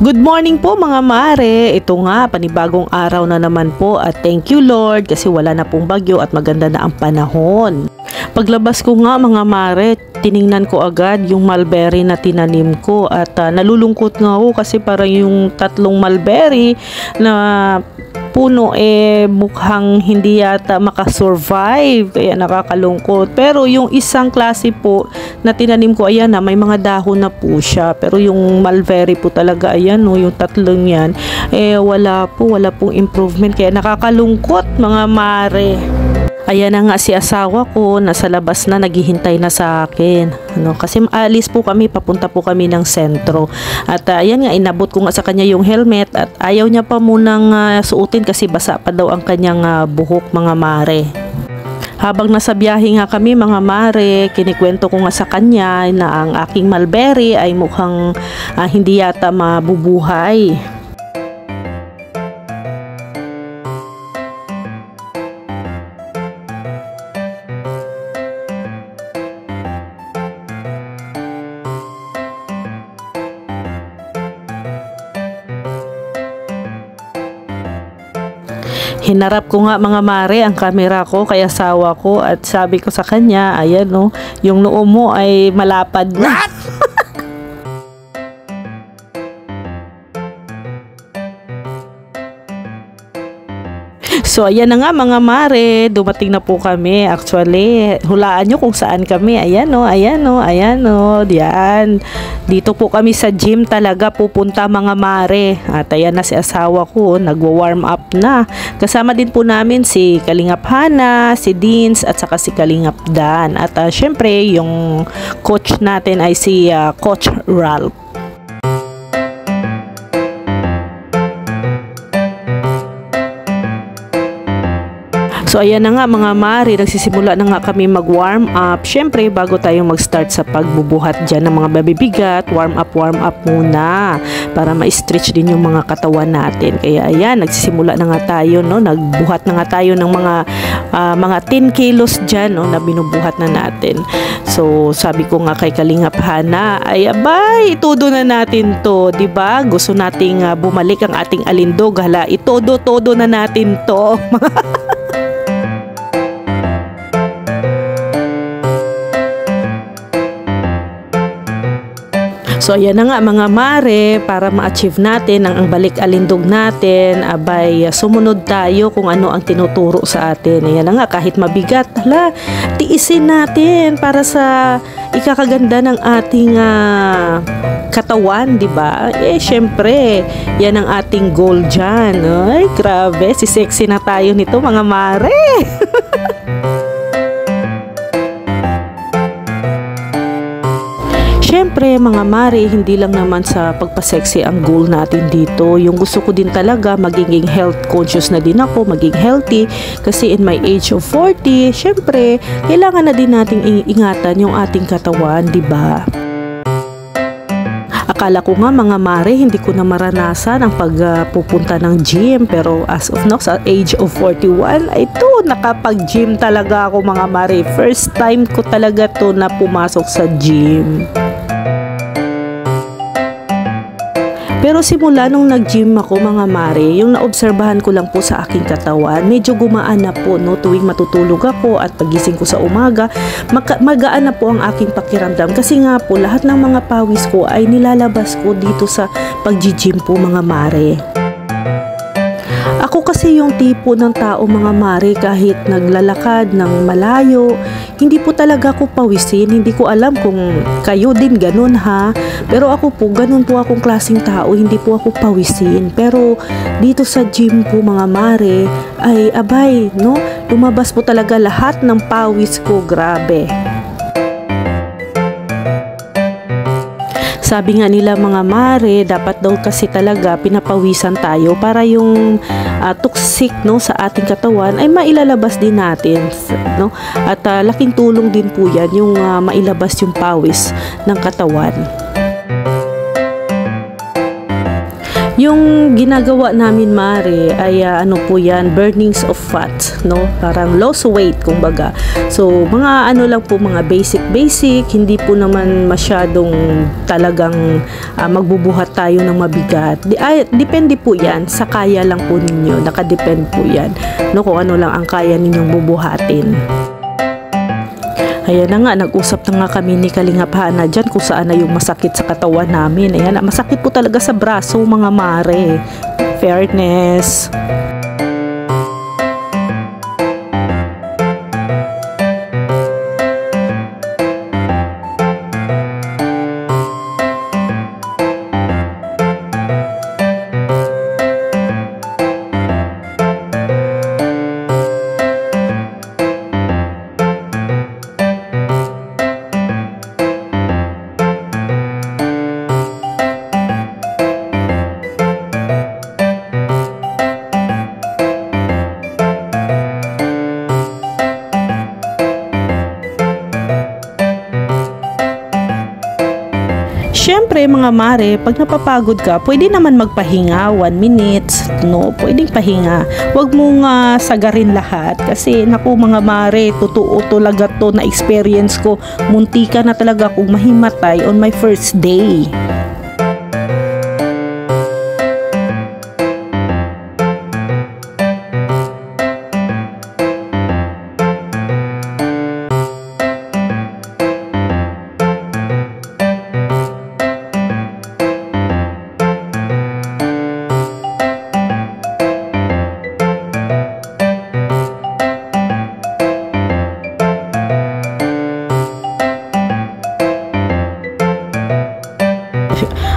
Good morning po mga mare. Ito nga, panibagong araw na naman po at thank you Lord kasi wala na pong bagyo at maganda na ang panahon. Paglabas ko nga mga mare, tiningnan ko agad yung mulberry na tinanim ko at nalulungkot nga ako kasi parang yung tatlong mulberry na puno mukhang hindi yata makasurvive, kaya nakakalungkot. Pero yung isang klase po na tinanim ko, ayan na, may mga dahon na po siya. Pero yung mulberry po talaga, ayan no, yung tatlong yan, wala pong improvement, kaya nakakalungkot mga mare. Ayan na nga si asawa ko, nasa labas na, naghihintay na sa akin. Kasi maalis po kami, papunta po kami ng sentro. At ayan nga, inabot ko nga sa kanya yung helmet at ayaw niya pa munang suotin kasi basa pa daw ang kanyang buhok mga mare. Habang nasa biyahe nga kami mga mare, kinikwento ko nga sa kanya na ang aking mulberry ay mukhang hindi yata mabubuhay. Hinarap ko nga mga mare ang camera ko kay asawa ko at sabi ko sa kanya, ayan no, yung noo mo ay malapad na. So ayan na nga mga mare, dumating na po kami. Actually, hulaan nyo kung saan kami. Ayan no, ayan no, ayan no, diyan. Dito po kami sa gym talaga pupunta mga mare. At ayan na si asawa ko, nagwa-warm up na. Kasama din po namin si Kalingap Hana, si Deans at saka si Kalingap Dan. At syempre yung coach natin ay si Coach Ralph. So ayan na nga mga mare, nagsisimula na nga kami mag-warm up. Syempre bago tayo mag-start sa pagbubuhat dyan ng mga babibigat, warm up muna para ma-stretch din yung mga katawan natin. Kaya ayan, nagsisimula na nga tayo, no? Nagbuhat na nga tayo ng mga 10 kilos dyan, no? Na binubuhat na natin. So sabi ko nga kay Kalingap Hana, ay abay, itodo na natin to, diba? Gusto nating bumalik ang ating alindog, hala, itodo na natin to. So ayan na nga mga mare, para ma-achieve natin ang balik alindog natin, abay sumunod tayo kung ano ang tinuturo sa atin. Ayan na nga, kahit mabigat, hala, tiisin natin para sa ikakaganda ng ating katawan, di ba? Syempre, yan ang ating goal dyan. Ay, grabe, si sexy na tayo nito mga mare. Siyempre mga mare, hindi lang naman sa pagpasexy ang goal natin dito. Yung gusto ko din talaga, magiging health conscious na din ako, maging healthy. Kasi in my age of 40, siyempre, kailangan na din nating ingatan yung ating katawan, di ba? Akala ko nga mga mare, hindi ko na maranasan ang pagpupunta ng gym. Pero as of now, sa age of 41, ito, nakapag-gym talaga ako mga mare. First time ko talaga to na pumasok sa gym. Pero simula nung nag-gym ako mga mare, yung naobserbahan ko lang po sa aking katawan, medyo gumaan na po, no, tuwing matutulog ako at pagising ko sa umaga, magaan na po ang aking pakiramdam. Kasi nga po, lahat ng mga pawis ko ay nilalabas ko dito sa pag-gym po mga mare. Ako kasi yung tipo ng tao mga mare, kahit naglalakad ng malayo, hindi po talaga ako pawisin. Hindi ko alam kung kayo din ganun ha. Pero ako po, ganun po akong klaseng tao, hindi po ako pawisin. Pero dito sa gym po mga mare, ay abay, no? Lumabas po talaga lahat ng pawis ko, grabe. Sabi nga nila mga mare, dapat daw kasi talaga pinapawisan tayo para yung toxic, no, sa ating katawan ay mailalabas din natin, no? At laking tulong din po yan yung mailabas yung pawis ng katawan. Yung ginagawa namin mare ay ano po yan, burnings of fat, no? Parang loss weight kumbaga. So mga ano lang po, mga basic, hindi po naman masyadong talagang magbubuhat tayo ng mabigat. Depende po yan, sa kaya lang po ninyo, nakadepend po yan, no? Kung ano lang ang kaya ninyong bubuhatin. Ayan na nga, nag-usap na nga kami ni Kalingap Hana dyan kung saan na yung masakit sa katawan namin. Ayan, masakit po talaga sa braso mga mare. Fairness. Siyempre mga mare, pag napapagod ka, pwede naman magpahinga, 1 minute, no? Pwedeng pahinga. Huwag mong sagarin lahat. Kasi naku mga mare, totoo talaga to na experience ko. Munti ka na talaga akong mahimatay on my first day.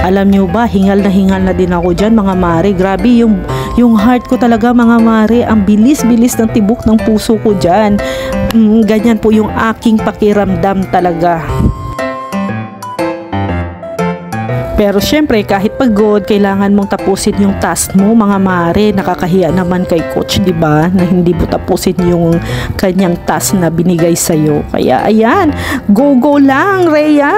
Alam nyo ba, hingal na din ako dyan mga mare. Grabe yung heart ko talaga mga mare. Ang bilis-bilis ng tibok ng puso ko dyan. Ganyan po yung aking pakiramdam talaga. Pero syempre kahit pagod, kailangan mong tapusin yung task mo mga mare. Nakakahiya naman kay coach, 'di ba? Na hindi mo tapusin yung kanyang task na binigay sa iyo. Kaya ayan, go lang, Rhea.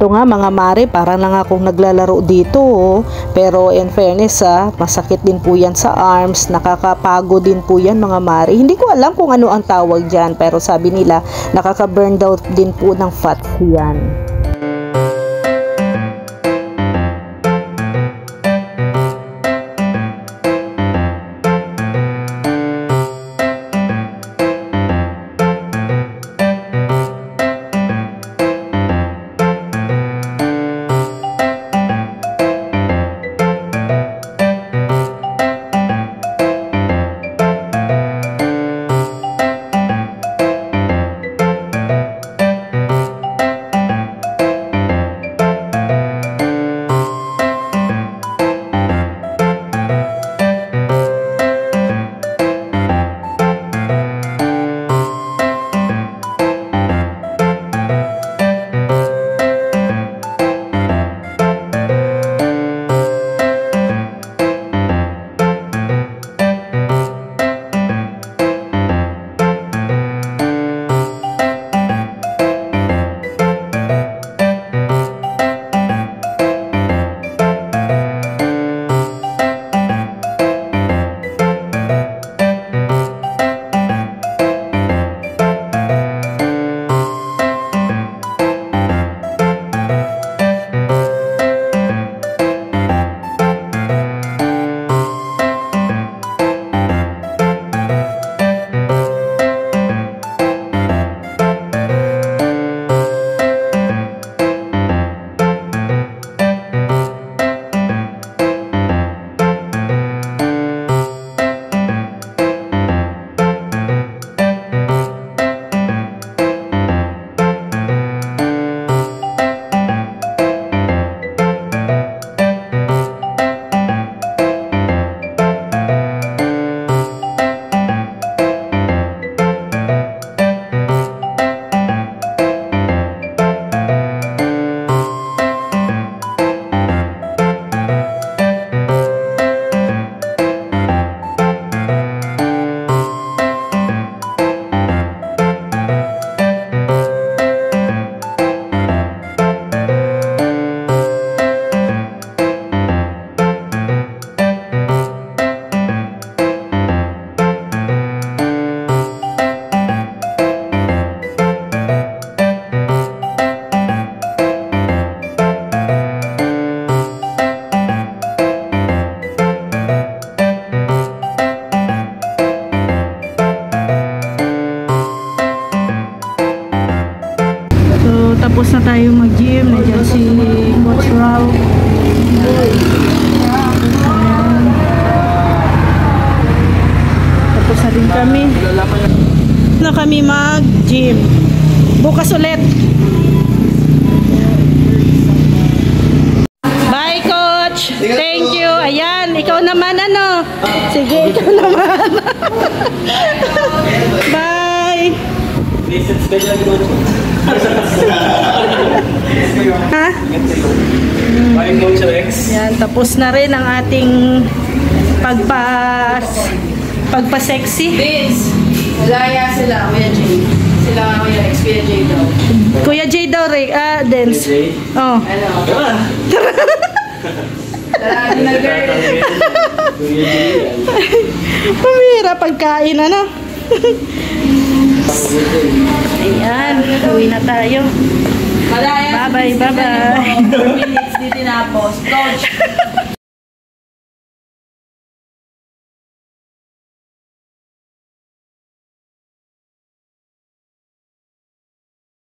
Ito nga mga mare, parang lang akong naglalaro dito oh. Pero in fairness masakit din po yan sa arms, nakakapagod din po yan mga mare. Hindi ko alam kung ano ang tawag dyan, pero sabi nila nakaka-burn out din po ng fat yan. Tapos na tayo mag-gym. Nandiyan si Coach Rao. Tapos na din kami. Na kami mag-gym. Bukas ulit. Bye, Coach. Thank you. Ayan, ikaw naman ano. Sige, ikaw naman. Bye. Ha? Yan, tapos na rin ang ating pagpa-sexy. Vince, malaya sila, Kuya J. Sila Kuya X, Kuya J daw. Kuya J daw rin, Dance. Oh. Ano? Tara, na girl. Pumira pagkain, ano? Ayan, uwi na tayo. Malaya. Bye-bye, bye-bye. 4 minutes di tinapos. Coach.